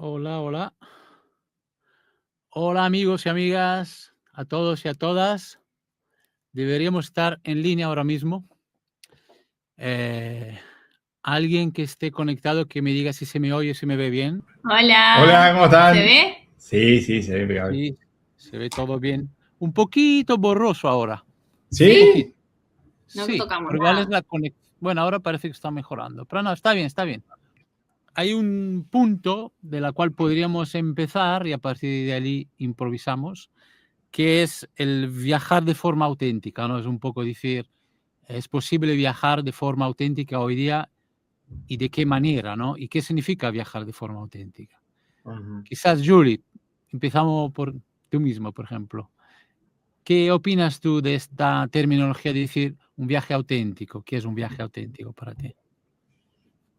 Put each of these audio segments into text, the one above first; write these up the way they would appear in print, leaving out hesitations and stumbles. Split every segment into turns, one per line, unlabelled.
Hola, hola. Hola amigos y amigas, a todos y a todas. Deberíamos estar en línea ahora mismo. Alguien que esté conectado que me diga si se me oye, si me ve bien.
Hola,
Hola, ¿cómo
¿se
están?
ve?
Sí, sí, se ve impecable.
Sí, se ve todo bien. Un poquito borroso ahora. Un
¿Sí?
poquito.
¿Sí?
No
Sí,
tocamos
pero igual es
nada.
la conexión. Bueno, ahora parece que está mejorando. Pero no, está bien, está bien. Hay un punto de la cual podríamos empezar y a partir de ahí improvisamos, que es el viajar de forma auténtica, ¿no? Es un poco decir, ¿es posible viajar de forma auténtica hoy día y de qué manera, ¿no? ¿Y qué significa viajar de forma auténtica?
Ujú.
Quizás, Julie, empezamos por tú mismo, por ejemplo. ¿Qué opinas tú de esta terminología de decir un viaje auténtico? ¿Qué es un viaje auténtico para ti?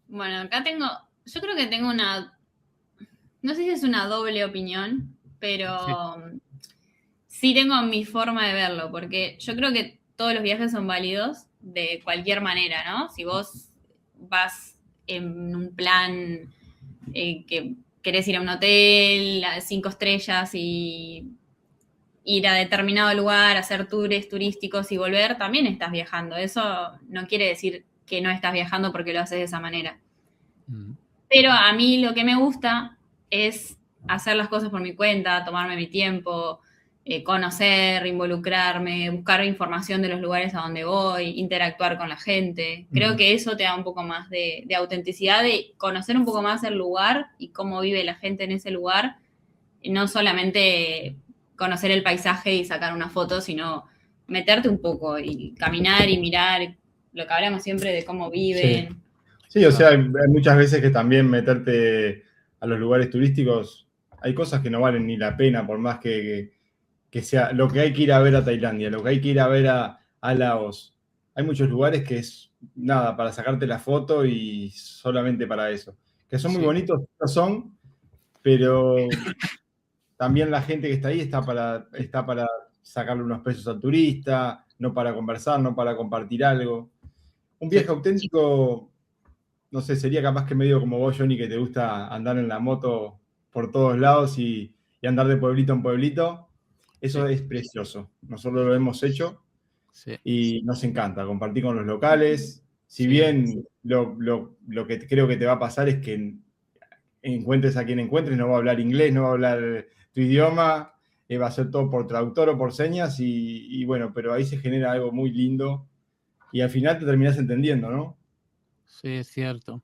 Bueno, yo creo que tengo no sé si es una doble opinión,
Sí.
pero sí tengo mi forma de verlo, porque yo creo que todos los viajes son válidos de cualquier manera, ¿no? Si vos vas en un plan que querés ir a un hotel a 5 estrellas y ir a determinado lugar, hacer tours turísticos y volver, también estás viajando. Eso no quiere decir que no estás viajando porque lo haces de esa manera.
Mm.
Pero a mí lo que me gusta es hacer las cosas por mi cuenta, tomarme mi tiempo, conocer, involucrarme, buscar información de los lugares a donde voy, interactuar con la gente. Creo
Ujú.
que eso te da un poco más de autenticidad, de conocer un poco más el lugar y cómo vive la gente en ese lugar, y no solamente conocer el paisaje y sacar una foto, sino meterte un poco y caminar y mirar lo que hablamos siempre de cómo
Sí.
viven.
Sí, o sea,
Exacto.
hay muchas veces que también meterte a los lugares turísticos, hay cosas que no valen ni la pena, por más que sea lo que hay que ir a ver a Tailandia, lo que hay que ir a ver a Laos. Hay muchos lugares que es nada, para sacarte la foto y solamente para eso. Que son muy
Sí,
bonitos, no son, pero también la gente que está ahí está para sacarle unos pesos al turista, no para conversar, no para compartir algo. Un
sí,
viaje auténtico, no sé, sería capaz que medio como vos, Johnny, que te gusta andar en la moto por todos lados y andar de pueblito en pueblito. Eso
sí,
es precioso. Nosotros lo hemos hecho
sí,
y nos encanta compartir con los locales. Si
sí,
bien lo que creo que te va a pasar es que encuentres a quien encuentres, no va a hablar inglés, no va a hablar tu idioma, va a ser todo por traductor o por señas y bueno, pero ahí se genera algo muy lindo y al final te terminas entendiendo, ¿no?
sí, es cierto.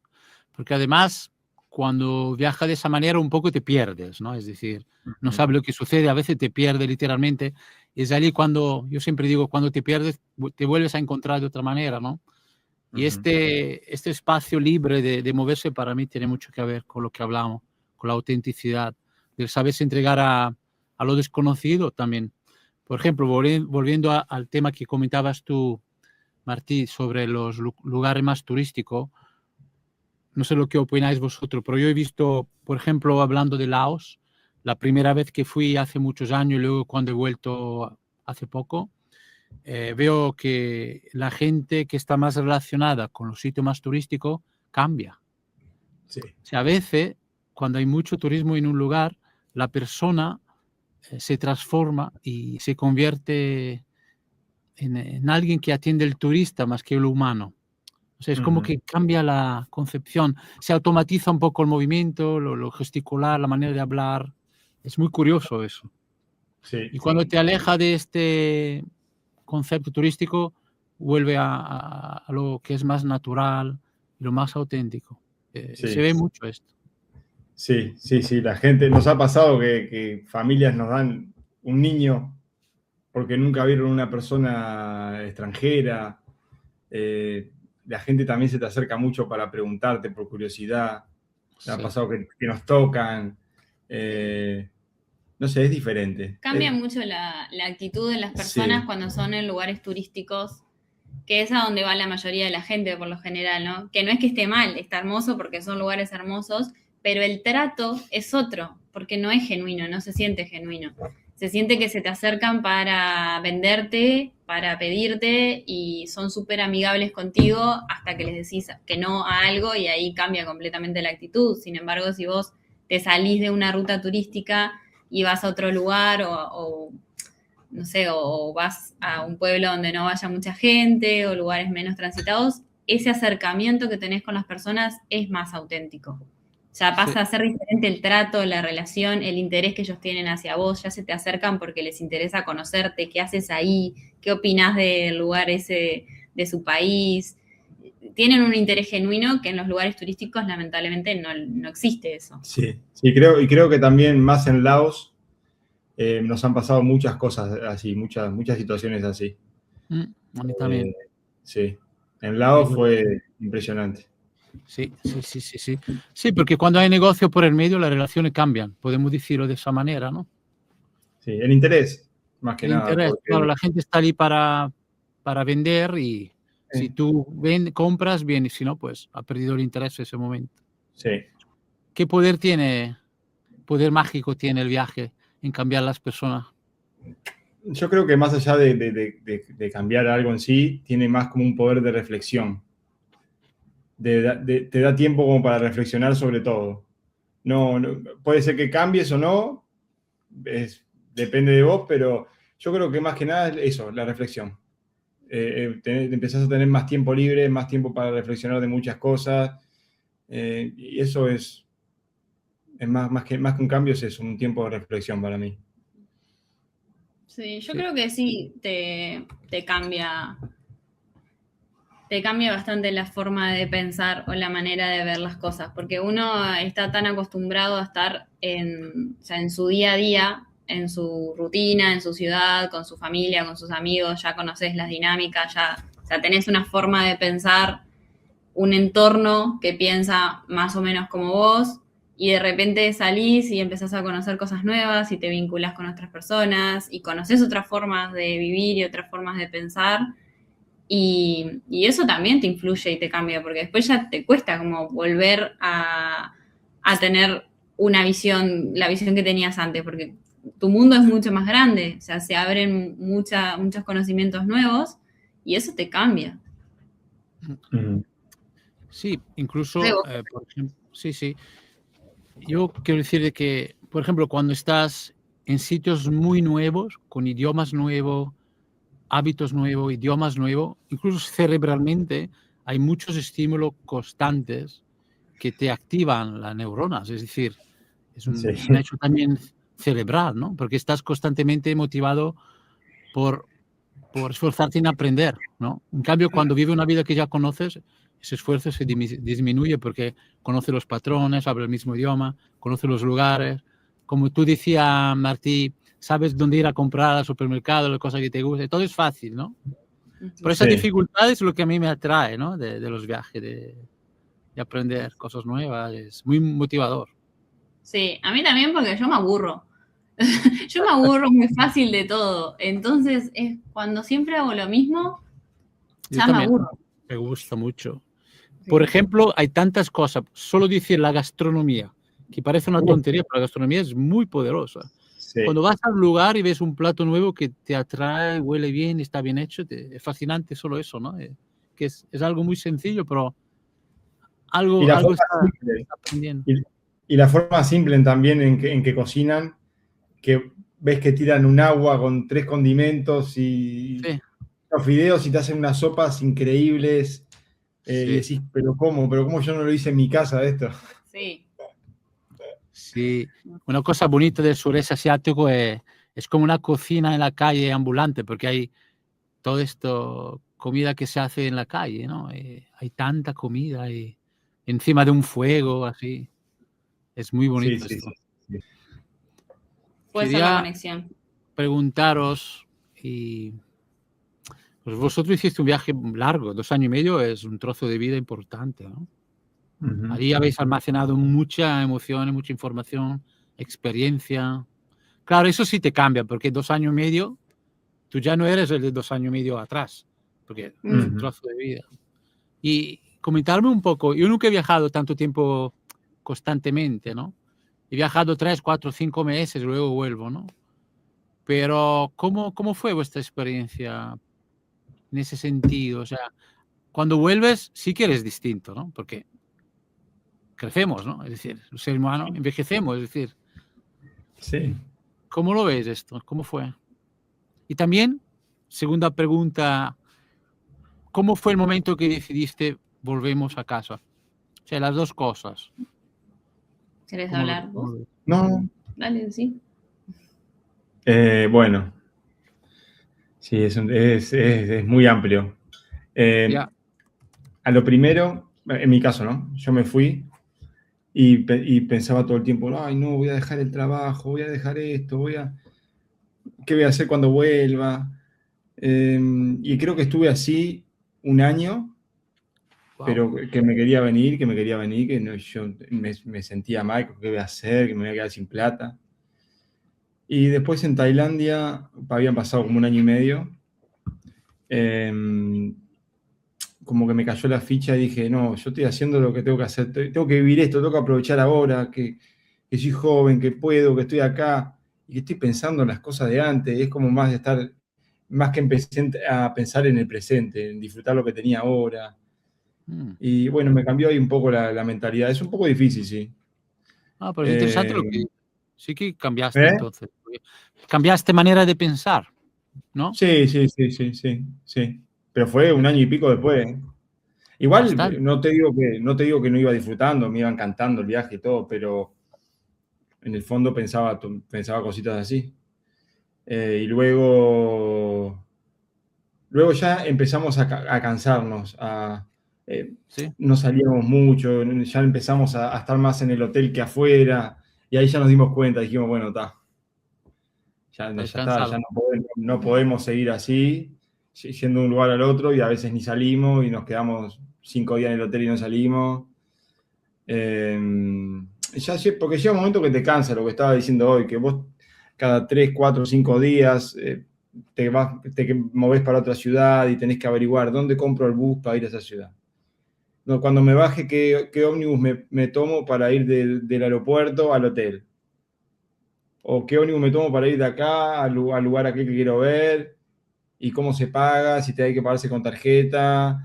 Porque además, cuando viajas de esa manera, un poco te pierdes, ¿no? Es decir, no
Ujú,
sabes lo que sucede, a veces te pierdes literalmente. Es allí cuando, yo siempre digo, cuando te pierdes, te vuelves a encontrar de otra manera, ¿no? Y
ujú.
este espacio libre de moverse para mí tiene mucho que ver con lo que hablamos, con la autenticidad, del saberse entregar a lo desconocido también. Por ejemplo, volviendo al tema que comentabas tú, Martí, sobre los lugares más turísticos, no sé lo que opináis vosotros, pero yo he visto, por ejemplo, hablando de Laos, la primera vez que fui hace muchos años y luego cuando he vuelto hace poco, veo que la gente que está más relacionada con los sitios más turísticos cambia.
Sí,
O sea, a veces, cuando hay mucho turismo en un lugar, la persona se transforma y se convierte en alguien que atiende el turista más que el humano. O sea, es como
ujú,
que cambia la concepción, se automatiza un poco el movimiento, lo gesticular, la manera de hablar. Es muy curioso eso.
sí,
Y cuando te aleja de este concepto turístico, vuelve a lo que es más natural y lo más auténtico. Se
sí,
ve mucho esto.
sí, sí, sí. La gente, nos ha pasado que familias nos dan un niño porque nunca vieron una persona extranjera. La gente también se te acerca mucho para preguntarte por curiosidad. Me ha
Sí,
pasado que nos tocan.
Sí.
eh, no sé, es diferente.
Cambia mucho la actitud de las personas
Sí,
cuando son en lugares turísticos, que es a donde va la mayoría de la gente por lo general, ¿no? Que no es que esté mal, está hermoso porque son lugares hermosos, pero el trato es otro, porque no es genuino, no se siente genuino. Se siente que se te acercan para venderte, para pedirte y son súper amigables contigo hasta que les decís que no a algo y ahí cambia completamente la actitud. Sin embargo, si vos te salís de una ruta turística y vas a otro lugar o no sé, o vas a un pueblo donde no vaya mucha gente o lugares menos transitados, ese acercamiento que tenés con las personas es más auténtico. Ya pasa a ser diferente el trato, la relación, el interés que ellos tienen hacia vos, ya se te acercan porque les interesa conocerte, qué haces ahí, qué opinás del lugar ese, de su país. Tienen un interés genuino que en los lugares turísticos lamentablemente no existe eso.
Sí, creo que también más en Laos nos han pasado muchas cosas así, muchas situaciones así.
A mí también.
Sí, en Laos fue impresionante.
Sí. Sí, porque cuando hay negocio por el medio, las relaciones cambian, podemos decirlo de esa manera, ¿no?
Sí, el interés, más que nada.
Interés,
Porque,
claro, la gente está ahí para vender y si tú compras, bien, y si no, pues ha perdido el interés en ese momento.
Sí.
¿Qué poder mágico tiene el viaje en cambiar las personas?
Yo creo que más allá de cambiar algo en sí, tiene más como un poder de reflexión. Te da tiempo como para reflexionar sobre todo. No, puede ser que cambies o no, depende de vos, pero yo creo que más que nada es eso, la reflexión. Empezás a tener más tiempo libre, más tiempo para reflexionar de muchas cosas, y eso es más que un cambio, es un tiempo de reflexión para mí.
Sí, yo creo que sí te cambia. Te cambia bastante la forma de pensar o la manera de ver las cosas, porque uno está tan acostumbrado a estar en su día a día, en su rutina, en su ciudad, con su familia, con sus amigos, ya conoces las dinámicas, ya tenés una forma de pensar, un entorno que piensa más o menos como vos, y de repente salís y empezás a conocer cosas nuevas y te vinculás con otras personas y conoces otras formas de vivir y otras formas de pensar. Y eso también te influye y te cambia, porque después ya te cuesta como volver a tener una visión, la visión que tenías antes, porque tu mundo es mucho más grande, o sea, se abren muchos conocimientos nuevos y eso te cambia.
Sí, incluso, por ejemplo, sí. Yo quiero decir de que, por ejemplo, cuando estás en sitios muy nuevos, con idiomas nuevos, hábitos nuevos, idiomas nuevos, incluso cerebralmente hay muchos estímulos constantes que te activan las neuronas, es decir, es un hecho también cerebral, ¿no? Porque estás constantemente motivado por esforzarte en aprender, ¿no? En cambio, cuando vives una vida que ya conoces, ese esfuerzo se disminuye porque conoces los patrones, habla el mismo idioma, conoces los lugares. Como tú decías, Martí, sabes dónde ir a comprar al supermercado, las cosas que te gustan, todo es fácil, ¿no? Pero esa dificultad es lo que a mí me atrae, ¿no? De los viajes, de aprender cosas nuevas, es muy motivador.
Sí, a mí también porque yo me aburro. Yo me aburro muy fácil de todo. Entonces, cuando siempre hago lo mismo, ya me aburro.
Me gusta mucho. Por ejemplo, hay tantas cosas. Solo decir la gastronomía, que parece una tontería, pero la gastronomía es muy poderosa. Sí. Cuando vas al lugar y ves un plato nuevo que te atrae, huele bien, está bien hecho, es fascinante solo eso, ¿no? Que es algo muy sencillo, pero algo está aprendiendo.
Y la forma simple también en que cocinan, que ves que tiran un agua con 3 condimentos y los fideos y te hacen unas sopas increíbles. Y decís, ¿pero cómo yo no lo hice en mi casa esto?
Sí. Una cosa bonita del sureste asiático es como una cocina en la calle ambulante, porque hay todo esto, comida que se hace en la calle, ¿no? Hay tanta comida y encima de un fuego, así. Es muy bonito esto.
Sí. Puede ser la conexión.
Preguntaros, pues vosotros hiciste un viaje largo, 2 años y medio es un trozo de vida importante, ¿no? Ahí habéis almacenado mucha emoción, mucha información, experiencia. Claro, eso sí te cambia, porque 2 años y medio, tú ya no eres el de 2 años y medio atrás, porque es un trozo de vida. Y comentarme un poco, yo nunca he viajado tanto tiempo constantemente, ¿no? He viajado 3, 4, 5 meses, luego vuelvo, ¿no? Pero, ¿cómo fue vuestra experiencia en ese sentido? O sea, cuando vuelves sí que eres distinto, ¿no? Porque crecemos, ¿no? Es decir, el ser humano envejecemos, es decir.
Sí.
¿Cómo lo ves esto? ¿Cómo fue? Y también, segunda pregunta, ¿cómo fue el momento que decidiste volvemos a casa? O sea, las dos cosas.
¿Querés hablar vos?
No.
Dale, sí.
Bueno, sí, es muy amplio.
Ya.
A lo primero, en mi caso, ¿no? Yo me fui y pensaba todo el tiempo, ay, no, voy a dejar el trabajo, voy a dejar esto, ¿qué voy a hacer cuando vuelva? Y creo que estuve así un año,
Wow.
pero que me quería venir, que no, yo me sentía mal, ¿qué voy a hacer? Que me voy a quedar sin plata. Y después en Tailandia, habían pasado como un año y medio, como que me cayó la ficha y dije, no, yo estoy haciendo lo que tengo que hacer, tengo que vivir esto, tengo que aprovechar ahora, que soy joven, que puedo, que estoy acá, y que estoy pensando en las cosas de antes, es como más de estar, más que empecé a pensar en el presente, en disfrutar lo que tenía ahora. Y bueno, me cambió ahí un poco la mentalidad, es un poco difícil, sí.
Ah, pero es interesante lo que sí que cambiaste
¿Eh?
entonces. Cambiaste manera de pensar, ¿no?
Sí. Pero fue un año y pico después. Igual
Bastante.
no te digo que no iba disfrutando, me iba encantando el viaje y todo, pero en el fondo pensaba cositas así. Y luego ya empezamos a cansarnos,
Sí.
no salíamos mucho, ya empezamos a estar más en el hotel que afuera, y ahí ya nos dimos cuenta, dijimos, bueno, está, ya está, ya no podemos seguir así, yendo de un lugar al otro, y a veces ni salimos, y nos quedamos 5 días en el hotel y no salimos. Porque llega un momento que te cansa lo que estaba diciendo hoy, que vos cada 3, 4, 5 días te movés para otra ciudad y tenés que averiguar dónde compro el bus para ir a esa ciudad. No, cuando me baje, ¿qué ómnibus me tomo para ir del aeropuerto al hotel? ¿O qué ómnibus me tomo para ir de acá al lugar aquel que quiero ver? ¿Y cómo se paga? Si te hay que pagarse con tarjeta,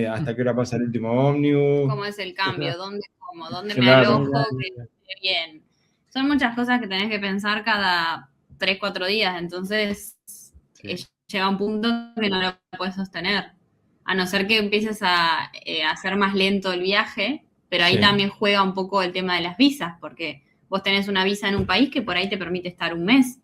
hasta qué hora pasa el último ómnibus.
¿Cómo es el cambio? ¿Dónde como? ¿Dónde me
Claro.
alojo? Que esté bien. Son muchas cosas que tenés que pensar cada 3, 4 días, entonces llega un punto que no lo puedes sostener. A no ser que empieces a hacer más lento el viaje, pero ahí también juega un poco el tema de las visas, porque vos tenés una visa en un país que por ahí te permite estar un mes,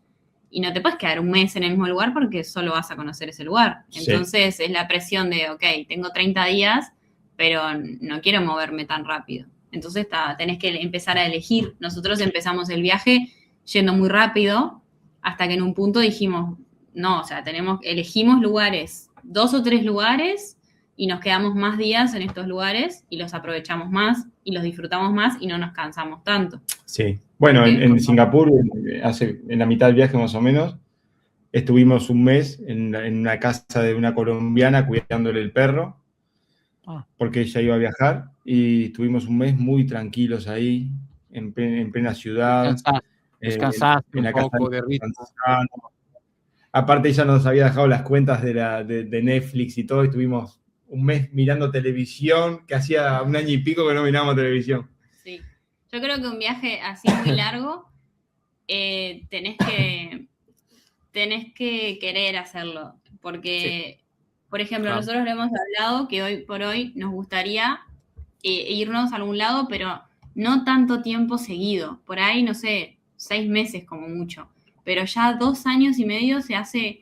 y no te puedes quedar un mes en el mismo lugar porque solo vas a conocer ese lugar. Entonces es la presión de, ok, tengo 30 días, pero no quiero moverme tan rápido. Entonces tenés que empezar a elegir. Nosotros empezamos el viaje yendo muy rápido, hasta que en un punto dijimos, no, o sea, elegimos lugares, 2 o 3 lugares, y nos quedamos más días en estos lugares y los aprovechamos más y los disfrutamos más y no nos cansamos tanto.
Sí. Bueno, en Singapur, en la mitad del viaje más o menos, estuvimos un mes en una casa de una colombiana cuidándole el perro, porque ella iba a viajar, y estuvimos un mes muy tranquilos ahí, en plena ciudad.
Descansaste
en la
un
casa
poco de ritmo.
Aparte ella nos había dejado las cuentas de Netflix y todo, y estuvimos un mes mirando televisión, que hacía un año y pico que no mirábamos televisión.
Sí, yo creo que un viaje así muy largo tenés que querer hacerlo, porque, por ejemplo, nosotros le hemos hablado que hoy por hoy nos gustaría irnos a algún lado, pero no tanto tiempo seguido, por ahí, no sé, 6 meses como mucho, pero ya 2 años y medio se hace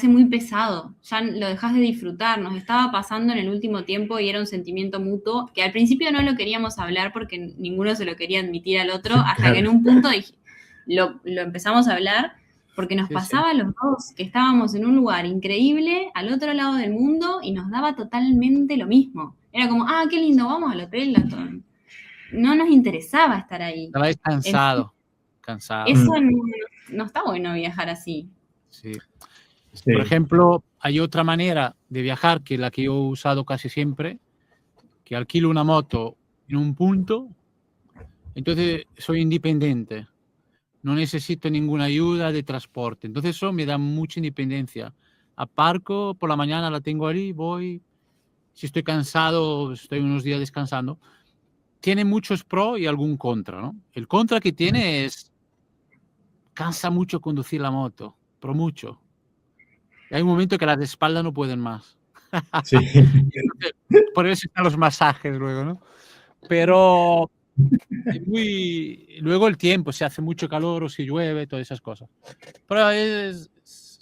muy pesado, ya lo dejas de disfrutar. Nos estaba pasando en el último tiempo y era un sentimiento mutuo que al principio no lo queríamos hablar porque ninguno se lo quería admitir al otro, hasta que en un punto lo empezamos a hablar, porque nos pasaba a los dos, que estábamos en un lugar increíble al otro lado del mundo y nos daba totalmente lo mismo. Era como, qué lindo, vamos al hotel. No nos interesaba estar ahí.
Estabais cansado.
Eso no está bueno viajar así.
Sí. Por ejemplo, hay otra manera de viajar que la que yo he usado casi siempre, que alquilo una moto en un punto, entonces soy independiente, no necesito ninguna ayuda de transporte, entonces eso me da mucha independencia. Aparco por la mañana, la tengo ahí, voy, si estoy cansado, estoy unos días descansando, tiene muchos pros y algún contra, ¿no? El contra que tiene es cansa mucho conducir la moto, pero mucho. Y hay un momento que las de espalda no pueden más.
Sí.
Entonces, por eso están los masajes luego, ¿no? Pero luego el tiempo, si hace mucho calor o si llueve, todas esas cosas. Pero es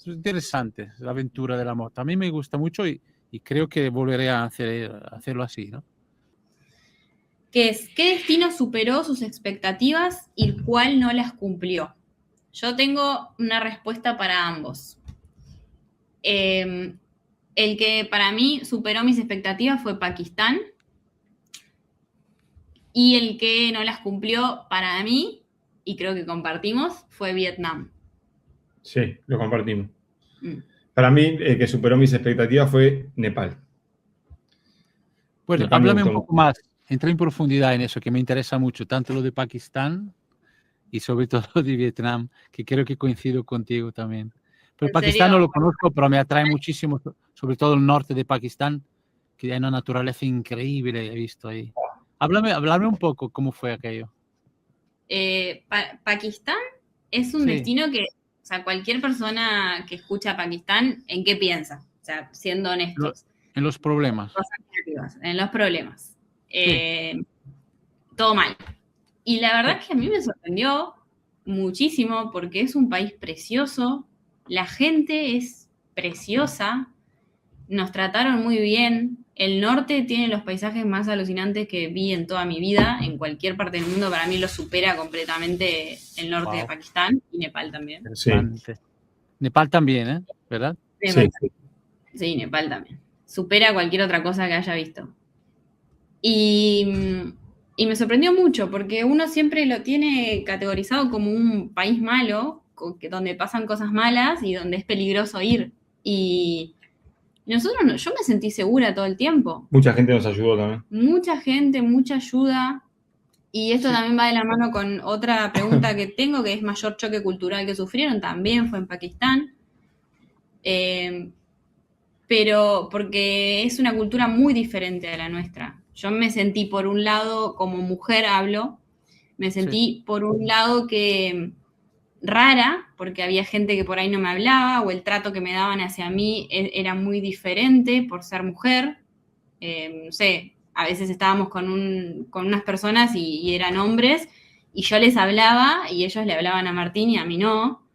interesante la aventura de la moto. A mí me gusta mucho y creo que volveré a hacerlo así, ¿no?
¿Qué destino superó sus expectativas y cuál no las cumplió? Yo tengo una respuesta para ambos. El que para mí superó mis expectativas fue Pakistán, y el que no las cumplió para mí, y creo que compartimos, fue Vietnam.
Sí, lo compartimos. Para mí, el que superó mis expectativas fue Nepal.
Pues
Nepal
háblame un poco más, entra en profundidad en eso, que me interesa mucho, tanto lo de Pakistán y sobre todo lo de Vietnam, que creo que coincido contigo también. Pero Pakistán no lo conozco, pero me atrae muchísimo, sobre todo el norte de Pakistán, que hay una naturaleza increíble, he visto ahí. Háblame un poco cómo fue aquello.
Pakistán es un destino que, o sea, cualquier persona que escucha Pakistán, ¿en qué piensa? O sea, siendo honestos.
En los problemas.
En los problemas. Todo mal. Y la verdad es que a mí me sorprendió muchísimo porque es un país precioso, la gente es preciosa, nos trataron muy bien. El norte tiene los paisajes más alucinantes que vi en toda mi vida, en cualquier parte del mundo. Para mí lo supera completamente el norte de Pakistán y Nepal también.
Sí.
Nepal también, ¿eh? ¿Verdad?
Sí, Nepal también. Supera cualquier otra cosa que haya visto. Y me sorprendió mucho porque uno siempre lo tiene categorizado como un país malo, donde pasan cosas malas y donde es peligroso ir. Y yo me sentí segura todo el tiempo.
Mucha gente nos ayudó también.
Mucha gente, mucha ayuda. Y esto también va de la mano con otra pregunta que tengo, que es mayor choque cultural que sufrieron, también fue en Pakistán. Pero porque es una cultura muy diferente a la nuestra. Yo me sentí, por un lado, como mujer hablo, me sentí por un lado que rara, porque había gente que por ahí no me hablaba, o el trato que me daban hacia mí era muy diferente por ser mujer. No sé, a veces estábamos con unas personas y eran hombres, y yo les hablaba, y ellos le hablaban a Martín y a mí no.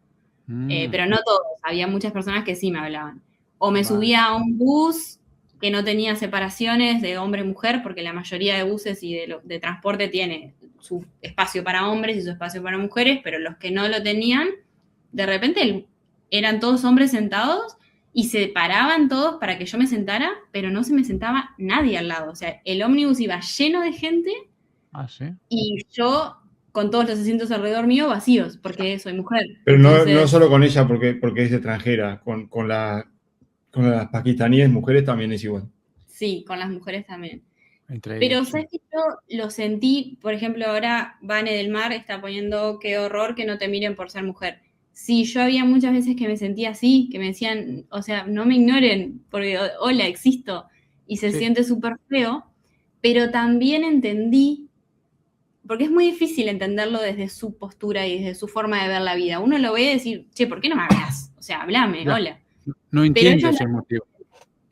Pero no todos, había muchas personas que sí me hablaban. O me subía a un bus que no tenía separaciones de hombre y mujer, porque la mayoría de buses y de transporte tiene su espacio para hombres y su espacio para mujeres, pero los que no lo tenían, de repente eran todos hombres sentados y se paraban todos para que yo me sentara, pero no se me sentaba nadie al lado. O sea, el ómnibus iba lleno de gente y yo con todos los asientos alrededor mío vacíos, porque soy mujer.
Pero no solo con ella porque es extranjera, con las pakistaníes mujeres también es igual.
Sí, con las mujeres también. Pero sabes que yo lo sentí, por ejemplo, ahora Vane del Mar está poniendo qué horror que no te miren por ser mujer. Sí, yo había muchas veces que me sentía así, que me decían, o sea, no me ignoren, porque hola, existo, y se siente súper feo, pero también entendí, porque es muy difícil entenderlo desde su postura y desde su forma de ver la vida. Uno lo ve y decir, che, ¿por qué no me hablas? O sea, hablame, hola.
No entiendo ese motivo.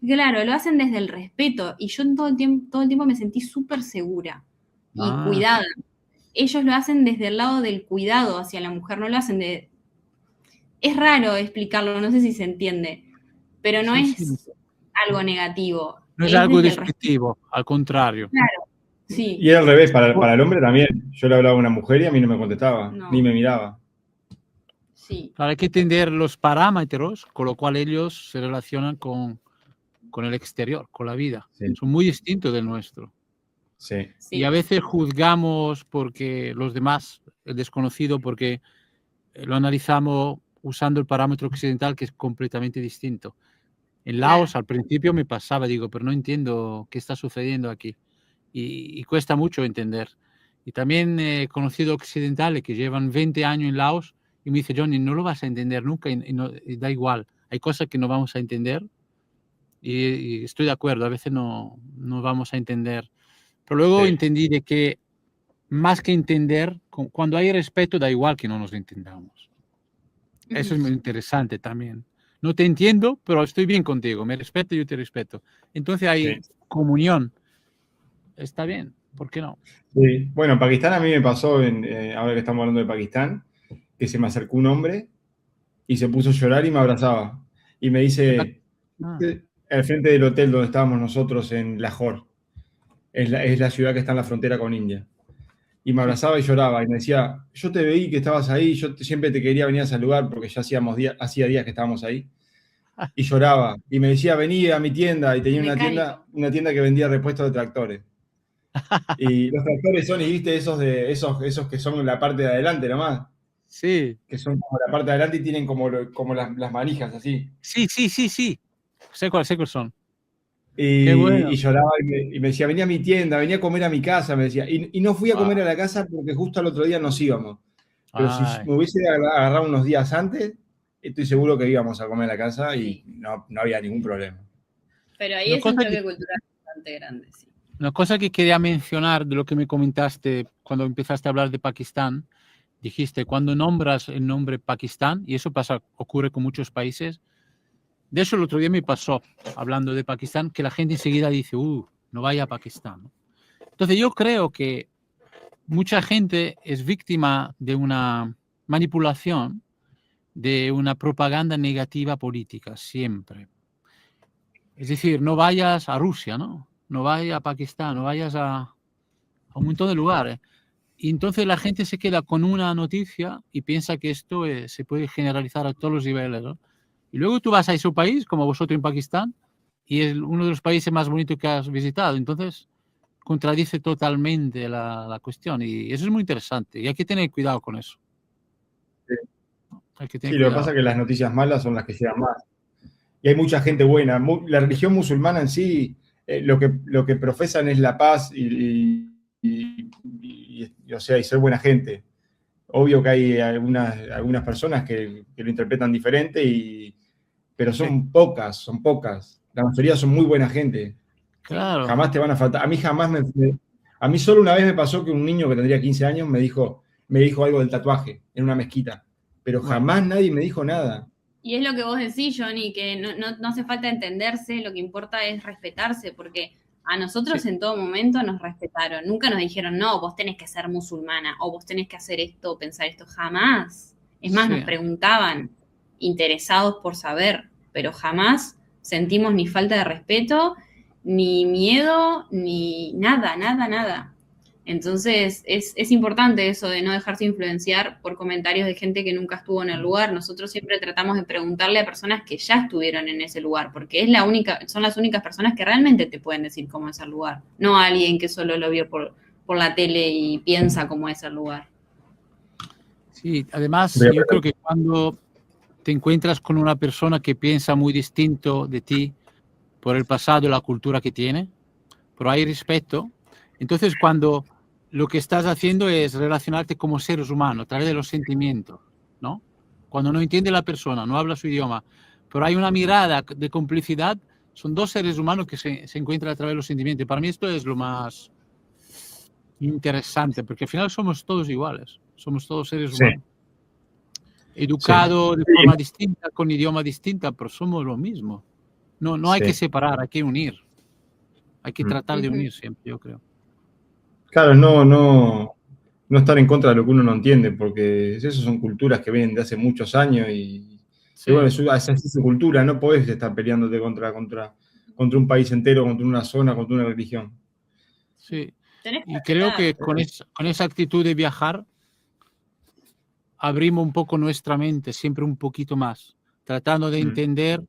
Claro, lo hacen desde el respeto y yo todo el tiempo me sentí súper segura y cuidada. Ellos lo hacen desde el lado del cuidado hacia la mujer, no lo hacen de... Es raro explicarlo, no sé si se entiende, pero no es algo negativo.
No es algo despectivo, al contrario.
Claro, sí.
Y era al revés, para el hombre también. Yo le hablaba a una mujer y a mí no me contestaba, ni me miraba.
Sí.
Hay que entender los parámetros con los cuales ellos se relacionan con el exterior, con la vida. Son muy distintos del nuestro. Y a veces juzgamos porque los demás, el desconocido, porque lo analizamos usando el parámetro occidental, que es completamente distinto. En Laos al principio me pasaba, digo, pero no entiendo qué está sucediendo aquí. Y cuesta mucho entender. Y también he conocido occidentales que llevan 20 años en Laos y me dice, Johnny, no lo vas a entender nunca y da igual. Hay cosas que no vamos a entender y estoy de acuerdo, a veces no vamos a entender. Pero luego
Sí.
entendí de que más que entender, cuando hay respeto da igual que no nos entendamos. Eso es muy interesante también. No te entiendo, pero estoy bien contigo. Me respeto, yo te respeto. Entonces hay
Sí.
comunión. Está bien, ¿por qué no?
Sí. Bueno, en Pakistán a mí me pasó, ahora que estamos hablando de Pakistán, que se me acercó un hombre y se puso a llorar y me abrazaba. Y me dice,
Ah,
al frente del hotel donde estábamos nosotros en Lahore, es la ciudad que está en la frontera con India. Y me
sí.
abrazaba y lloraba y me decía, yo te veí que estabas ahí, siempre te quería venir a saludar porque ya hacía días que estábamos ahí. Y lloraba. Y me decía, vení a mi tienda. Y tenía
Mecánico.
una tienda que vendía repuestos de tractores. Y los tractores son, y viste, esos que son la parte de adelante nomás,
Sí,
que son como la parte de adelante y tienen como las manijas así.
sí, sí, sí, sí. Sé cuáles son. Qué
Y
bueno.
lloraba y me decía, vení a mi tienda, vení a comer a mi casa, me decía. Y no fui a
Ah,
comer a la casa porque justo al otro día nos íbamos. Pero si
ay,
me hubiese agarrado unos días antes, estoy seguro que íbamos a comer a la casa y
Sí.
no había ningún problema.
Pero ahí
una
es un
cosa que,
choque cultural bastante grande, sí.
una cosa que quería mencionar de lo que me comentaste cuando empezaste a hablar de Pakistán, dijiste, cuando nombras el nombre Pakistán, y eso pasa, ocurre con muchos países, de eso el otro día me pasó, hablando de Pakistán, que la gente enseguida dice, no vaya a Pakistán, ¿no? Entonces yo creo que mucha gente es víctima de una manipulación, de una propaganda negativa política, siempre. Es decir, no vayas a Rusia, ¿no? No vayas a Pakistán, no vayas a un montón de lugares. Y entonces la gente se queda con una noticia y piensa que esto se puede generalizar a todos los niveles, ¿no? Y luego tú vas a ese país, como vosotros en Pakistán, y es uno de los países más bonitos que has visitado. Entonces contradice totalmente la cuestión y eso es muy interesante y hay que tener cuidado con eso. Hay que tener
Sí, lo que pasa
cuidado.
es que las noticias malas son las que llegan más. Y hay mucha gente buena. La religión musulmana en sí, lo que profesan es la paz o sea, y ser buena gente. Obvio que hay algunas personas que lo interpretan diferente, pero
Sí,
son pocas, son pocas. La mayoría son muy buena gente.
Sí.
claro.
Jamás te van a faltar. A mí solo una vez me pasó que un niño que tendría 15 años me dijo algo del tatuaje en una mezquita, pero
Bueno,
jamás nadie me dijo nada.
Y es lo que vos decís, Johnny, que no hace falta entenderse, lo que importa es respetarse, porque a nosotros
sí,
en todo momento nos respetaron. Nunca nos dijeron, no, vos tenés que ser musulmana, o vos tenés que hacer esto, o pensar esto, jamás. Es más, nos
sí.
preguntaban, interesados por saber, pero jamás sentimos ni falta de respeto, ni miedo, ni nada, nada, nada. Entonces, es importante eso de no dejarse influenciar por comentarios de gente que nunca estuvo en el lugar. Nosotros siempre tratamos de preguntarle a personas que ya estuvieron en ese lugar, porque son las únicas personas que realmente te pueden decir cómo es el lugar, no a alguien que solo lo vio por la tele y piensa cómo es el lugar.
Sí, además
Voy a
yo creo
ver.
que cuando te encuentras con una persona que piensa muy distinto de ti por el pasado y la cultura que tiene, pero hay respeto, entonces cuando lo que estás haciendo es relacionarte como seres humanos a través de los sentimientos, ¿no? Cuando no entiende la persona, no habla su idioma, pero hay una mirada de complicidad, son dos seres humanos que se encuentran a través de los sentimientos. Para mí esto es lo más interesante, porque al final somos todos iguales, somos todos seres
Sí,
humanos,
sí,
educados de forma distinta, con idioma distinta, pero somos lo mismo. No hay que
sí.
separar, hay que unir, hay que
Mm.
tratar de unir siempre, yo creo.
Claro, no estar en contra de lo que uno no entiende, porque esas son culturas que vienen de hace muchos años y bueno,
Sí,
esa es su cultura, no podés estar peleándote contra un país entero, contra una zona, contra una religión.
sí.
Tenés que
Y creo
respetar.
que con esa actitud de viajar abrimos un poco nuestra mente, siempre un poquito más, tratando de
Mm,
entender,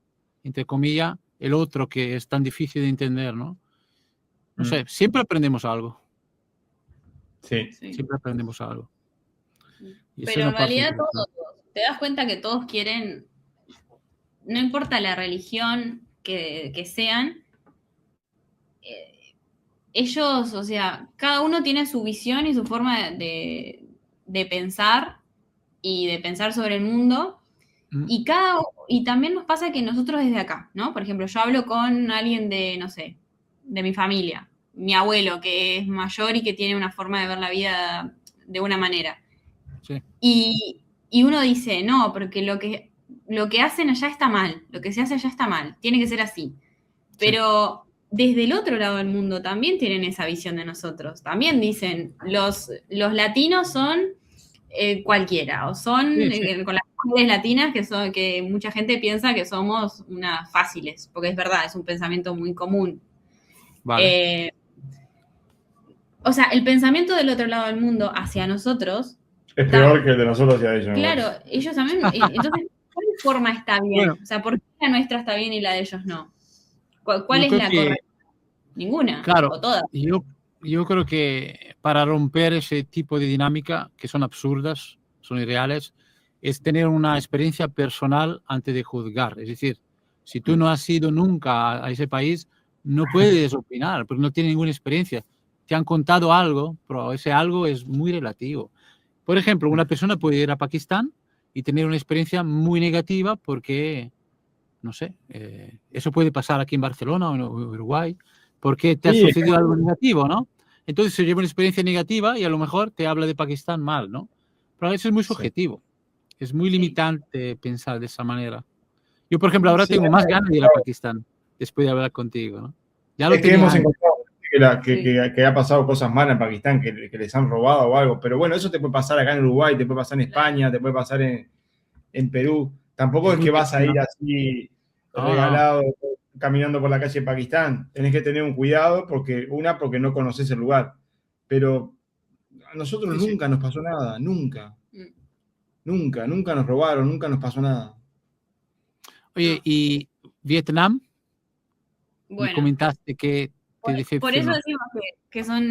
entre comillas, el otro que es tan difícil de entender, ¿no? No
mm,
sé, siempre aprendemos algo,
sí,
Sí.
siempre aprendemos algo. Y eso es
Pero
una
en
parte
realidad
interesante.
todos, te das cuenta que todos quieren, no importa la religión que sean, ellos, o sea, cada uno tiene su visión y su forma de pensar y de pensar sobre el mundo.
Mm,
Y también nos pasa que nosotros desde acá, ¿no? Por ejemplo, yo hablo con alguien de, no sé, de mi familia. mi abuelo, que es mayor y que tiene una forma de ver la vida de una manera.
Sí.
Y uno dice, no, porque lo que hacen allá está mal, lo que se hace allá está mal, tiene que ser así. Pero desde el otro lado del mundo también tienen esa visión de nosotros. También dicen, los latinos son cualquiera, o son con las mujeres latinas que mucha gente piensa que somos unas fáciles, porque es verdad, es un pensamiento muy común.
Vale.
O sea, el pensamiento del otro lado del mundo hacia nosotros
es peor que el de nosotros hacia ellos.
Claro, ellos también. Entonces, ¿cuál forma está bien?
Bueno.
O sea, ¿por qué la nuestra está bien y la de ellos no? ¿Cuál
Yo
es
creo
la
que-
correcta? Ninguna.
Claro,
O todas.
yo creo que para romper ese tipo de dinámica, que son absurdas, son irreales, es tener una experiencia personal antes de juzgar. Es decir, si tú no has ido nunca a ese país, no puedes opinar, porque no tienes ninguna experiencia. Te han contado algo, pero ese algo es muy relativo. Por ejemplo, una persona puede ir a Pakistán y tener una experiencia muy negativa porque, no sé, eso puede pasar aquí en Barcelona o en Uruguay, porque te ha
Sí.
sucedido algo negativo, ¿no? Entonces se lleva una experiencia negativa y a lo mejor te habla de Pakistán mal, ¿no? Pero eso es muy subjetivo. Es muy limitante pensar de esa manera. Yo, por ejemplo, ahora tengo más ganas de ir a Pakistán después de hablar contigo, ¿no? Ya lo
Es que
tenía
hemos
antes.
encontrado que ha pasado cosas malas en Pakistán, que les han robado o algo. Pero bueno, eso te puede pasar acá en Uruguay, te puede pasar en España, te puede pasar en Perú. Tampoco
Es
es
muy
que vas a ir
personal.
así
No,
regalado caminando por la calle de Pakistán. Tenés que tener un cuidado porque no conoces el lugar. Pero a nosotros
Sí, sí.
nunca nos pasó nada, nunca. Nunca nos robaron, nunca nos pasó nada.
Oye, ¿y Vietnam? Me
Bueno,
comentaste que te
por eso
decepcionó.
decimos que son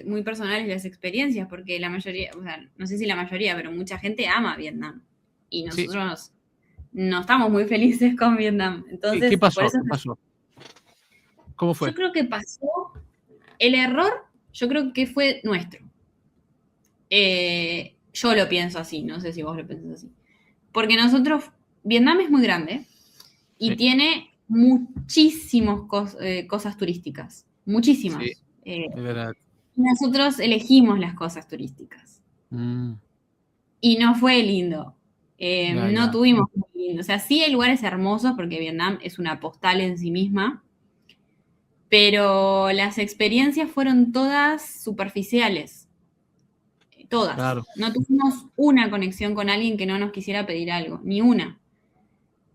muy personales las experiencias, porque la mayoría, o sea, no sé si la mayoría, pero mucha gente ama Vietnam. Y
Sí.
nosotros no estamos muy felices con Vietnam. Entonces,
¿Qué pasó?
por eso
¿Qué pasó? ¿Cómo fue?
yo creo que pasó, el error, yo creo que fue nuestro. Yo lo pienso así, no sé si vos lo pensás así. Porque nosotros, Vietnam es muy grande y
Sí.
tiene muchísimas cosas turísticas. Muchísimas.
Sí, de verdad.
Nosotros elegimos las cosas turísticas.
Mm,
Y no fue lindo.
ya,
No
ya.
tuvimos muy lindo. O sea, sí hay lugares hermosos porque Vietnam es una postal en sí misma, pero las experiencias fueron todas superficiales. Todas.
Claro.
No tuvimos una conexión con alguien que no nos quisiera pedir algo, ni una.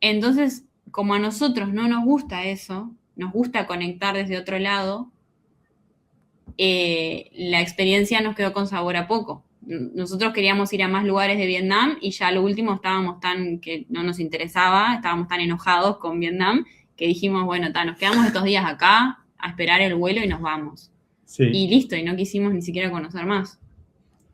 Entonces, como a nosotros no nos gusta eso, nos gusta conectar desde otro lado, la experiencia nos quedó con sabor a poco. Nosotros queríamos ir a más lugares de Vietnam y ya a lo último estábamos tan que no nos interesaba, estábamos tan enojados con Vietnam que dijimos, bueno, nos quedamos estos días acá a esperar el vuelo y nos vamos.
Sí.
Y listo, y no quisimos ni siquiera conocer más.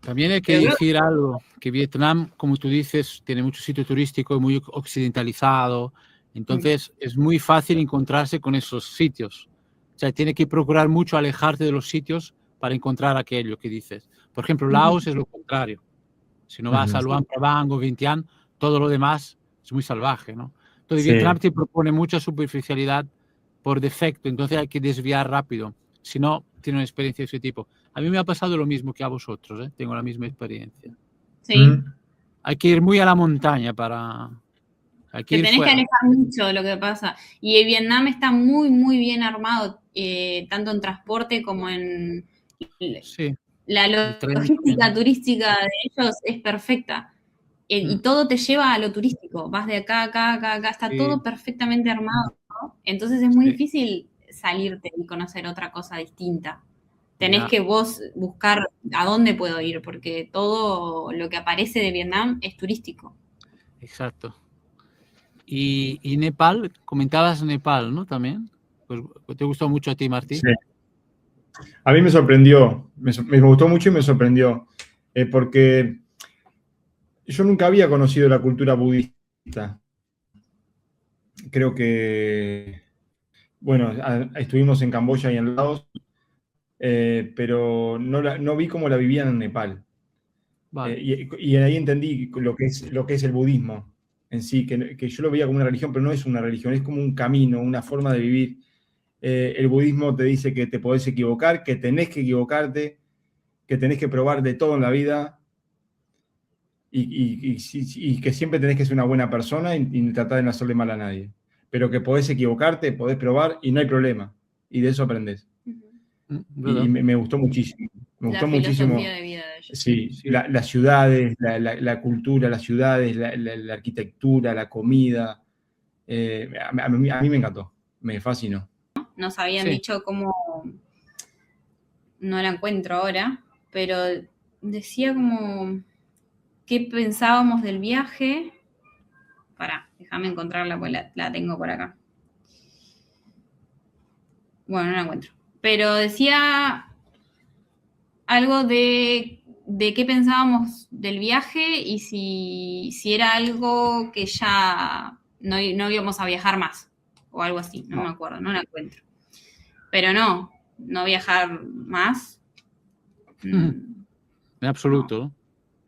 También hay que decir algo, que Vietnam, como tú dices, tiene mucho sitio turístico, muy occidentalizado, entonces es muy fácil encontrarse con esos sitios. O sea, tiene que procurar mucho alejarte de los sitios para encontrar aquello que dices. Por ejemplo, Laos es lo contrario. Si no vas a Luang Prabang o Vientiane, todo lo demás es muy salvaje, ¿no? Entonces, Vietnam te propone mucha superficialidad por defecto, entonces hay que desviar rápido. Si no, tiene una experiencia de ese tipo. A mí me ha pasado lo mismo que a vosotros, ¿eh? Tengo la misma experiencia.
Sí.
Hay que ir muy a la montaña para... Hay que
Te
ir
tenés
fuera.
que alejar mucho de lo que pasa. Y el Vietnam está muy, muy bien armado, tanto en transporte como en...
Sí.
La logística turística de ellos es perfecta. Y todo te lleva a lo turístico. Vas de acá, acá, está todo perfectamente armado, ¿no? Entonces es muy difícil salirte y conocer otra cosa distinta. Tenés que vos buscar a dónde puedo ir, porque todo lo que aparece de Vietnam es turístico.
Exacto. Y Nepal, comentabas Nepal, ¿no? También. Pues, ¿te gustó mucho a ti, Martí?
Sí. A mí me sorprendió, me gustó mucho y me sorprendió, porque yo nunca había conocido la cultura budista. Creo que, bueno, estuvimos en Camboya y en Laos, pero no vi cómo la vivían en Nepal.
Vale.
Y ahí entendí lo que es el budismo en sí, que yo lo veía como una religión, pero no es una religión, es como un camino, una forma de vivir. El budismo te dice que te podés equivocar, que tenés que equivocarte, que tenés que probar de todo en la vida y que siempre tenés que ser una buena persona y tratar de no hacerle mal a nadie. Pero que podés equivocarte, podés probar y no hay problema. Y de eso aprendés. Y me gustó muchísimo. Me gustó muchísimo.
De vida de ellos.
Sí, las ciudades, la cultura, las ciudades, la arquitectura, la comida. A mí me encantó, me fascinó.
Nos habían dicho cómo, no la encuentro ahora, pero decía como qué pensábamos del viaje. Pará, déjame encontrarla, pues la tengo por acá. Bueno, no la encuentro. Pero decía algo de qué pensábamos del viaje y si era algo que ya no íbamos a viajar más o algo así, no me acuerdo, no la encuentro. Pero no viajar más.
En absoluto.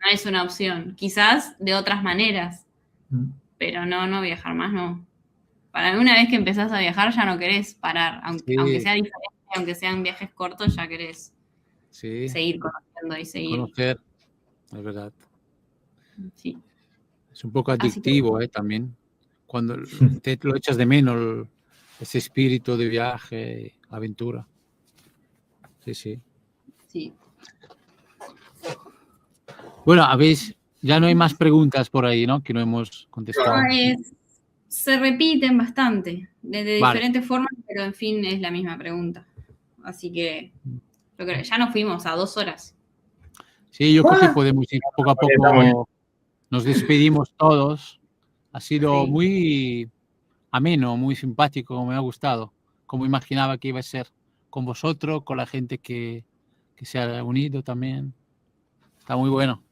No es una opción. Quizás de otras maneras, pero no viajar más, no. Para mí, una vez que empezás a viajar ya no querés parar, aunque sea diferente, aunque sean viajes cortos, ya querés seguir conociendo y seguir.
Conocer, es verdad.
Sí.
Es un poco adictivo, también. Cuando te lo echas de menos, ese espíritu de viaje, aventura. Sí. Bueno, ya no hay más preguntas por ahí, ¿no? Que no hemos contestado.
Se repiten bastante, de diferentes formas, pero en fin, es la misma pregunta. Así que ya nos fuimos a 2 horas.
Sí, yo creo que podemos ir poco a poco. Nos despedimos todos. Ha sido muy ameno, muy simpático, me ha gustado. Como imaginaba que iba a ser con vosotros, con la gente que se ha unido también. Está muy bueno.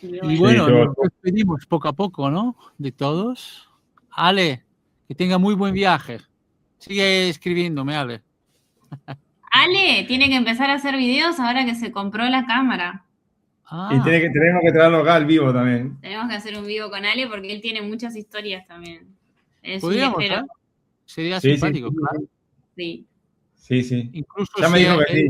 Y bueno, nos despedimos poco a poco, ¿no? De todos. Ale, que tenga muy buen viaje. Sigue escribiéndome, Ale.
Ale tiene que empezar a hacer videos ahora que se compró la cámara.
Y tenemos que traerlo acá al vivo también.
Tenemos que hacer un vivo con Ale porque él tiene muchas historias también. Es
¿podríamos,
un viajero.
Sería simpático, claro.
Sí.
Incluso
ya me dijo que sí.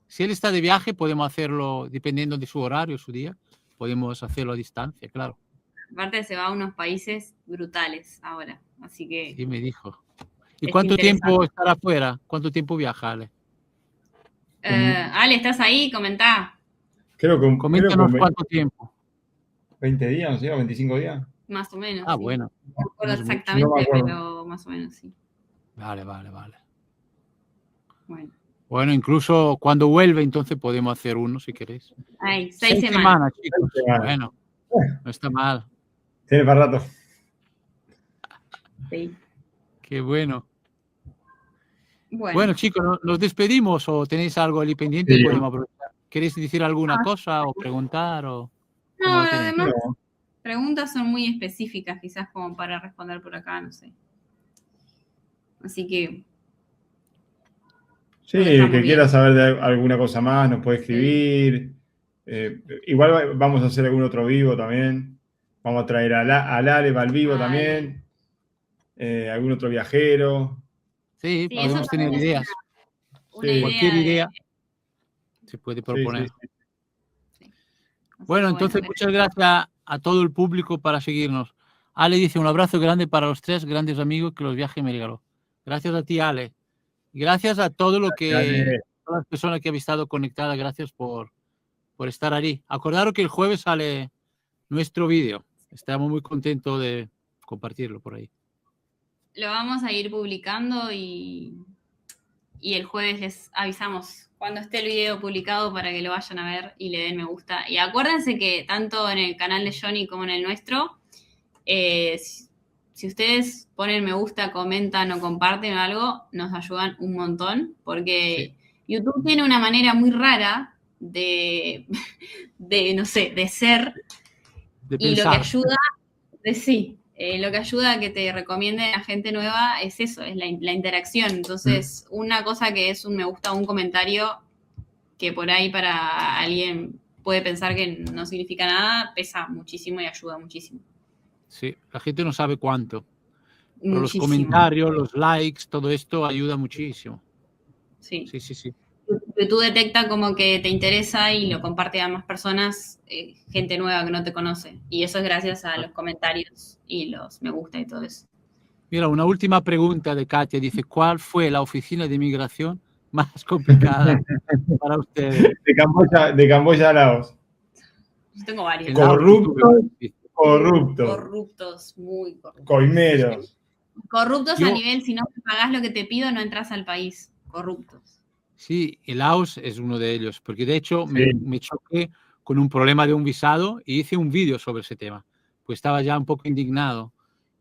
Si él está de viaje, podemos hacerlo dependiendo de su horario, su día. Podemos hacerlo a distancia, claro.
Aparte se va a unos países brutales ahora, así que...
Sí, me dijo. ¿Y cuánto tiempo estará afuera? ¿Cuánto tiempo viaja, Ale?
Ale, ¿estás ahí? Comentá.
Coméntanos cuánto tiempo.
20 días, ¿no sé? ¿O 25 días?
Más o menos.
Bueno.
No me acuerdo exactamente, pero más o menos sí.
Vale.
Bueno.
Bueno, incluso cuando vuelve, entonces podemos hacer uno, si queréis.
6 semanas,
chicos. Bueno, no está mal.
Tiene para rato.
Sí.
Qué bueno. Bueno, chicos, ¿nos despedimos o tenéis algo ahí pendiente? Sí. Podemos aprovechar. ¿Queréis decir alguna cosa o preguntar? No,
además, preguntas son muy específicas, quizás como para responder por acá, no sé. Así que...
Sí, el que quiera saber de alguna cosa más nos puede escribir. Igual vamos a hacer algún otro vivo también. Vamos a traer al Ale al vivo también. Algún otro viajero.
Sí, podemos tener ideas. Cualquier idea se puede proponer.
Sí.
Bueno, entonces muchas gracias a todo el público para seguirnos. Ale dice un abrazo grande para los 3 grandes amigos que los viajes me regaló. Gracias a ti, Ale. Gracias a todas las personas que habéis estado conectadas. Gracias por estar ahí. Acordaros que el jueves sale nuestro vídeo. Estamos muy contentos de compartirlo por ahí.
Lo vamos a ir publicando y el jueves les avisamos cuando esté el video publicado para que lo vayan a ver y le den me gusta. Y acuérdense que tanto en el canal de Johnny como en el nuestro, si ustedes ponen me gusta, comentan o comparten algo, nos ayudan un montón, porque YouTube tiene una manera muy rara de no sé, de ser, y lo que ayuda, lo que ayuda a que te recomienden a gente nueva es eso, es la interacción. Entonces, una cosa que es un me gusta o un comentario que por ahí para alguien puede pensar que no significa nada, pesa muchísimo y ayuda muchísimo.
Sí, la gente no sabe cuánto. Pero los
Muchísimo.
comentarios, los likes, todo esto ayuda muchísimo.
Sí.
Sí, sí, sí.
YouTube detecta como que te interesa y lo comparte a más personas, gente nueva que no te conoce. Y eso es gracias a los comentarios y los me gusta y todo eso.
Mira, una última pregunta de Katia. Dice, ¿cuál fue la oficina de inmigración más complicada para ustedes?
De Camboya a Laos.
Yo tengo varios.
En Laos,
Corruptos,
Corruptos, muy corruptos.
coimeros.
Corruptos
Yo-
a nivel, si no pagás lo que te pido, no entras al país. Corruptos.
Sí, el Laos es uno de ellos, porque de hecho
Sí.
me choqué con un problema de un visado y hice un vídeo sobre ese tema, pues estaba ya un poco indignado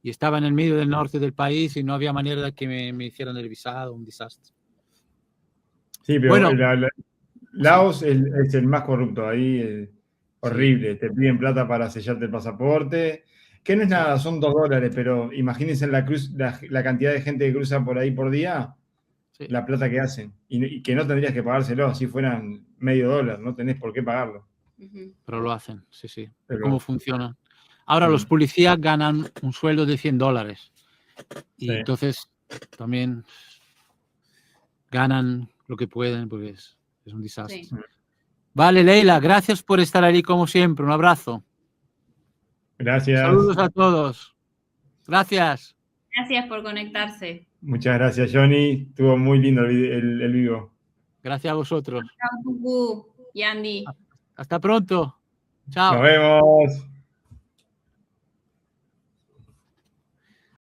y estaba en el medio del norte del país y no había manera de que me hicieran el visado, un desastre.
Sí, pero
Bueno,
Laos es el más corrupto. Ahí horrible. Te piden plata para sellarte el pasaporte. Que no es nada, son $2, pero imagínense la cantidad de gente que cruza por ahí por día,
sí,
la plata que hacen. Y que no tendrías que pagárselo, si fueran $0.50, no tenés por qué pagarlo.
Ujú.
pero lo hacen, sí, sí.
Pero-
¿Cómo funciona? Ahora los policías ganan un sueldo de $100 y
Sí.
entonces también ganan lo que pueden porque es un desastre.
Sí.
Vale, Leila, gracias por estar ahí como siempre. Un abrazo.
Gracias.
Saludos a todos. Gracias.
Gracias por conectarse.
Muchas gracias, Johnny. Estuvo muy lindo el vivo.
Gracias a vosotros.
Chao, Tucu y Andy.
Hasta pronto. Chao.
Nos vemos.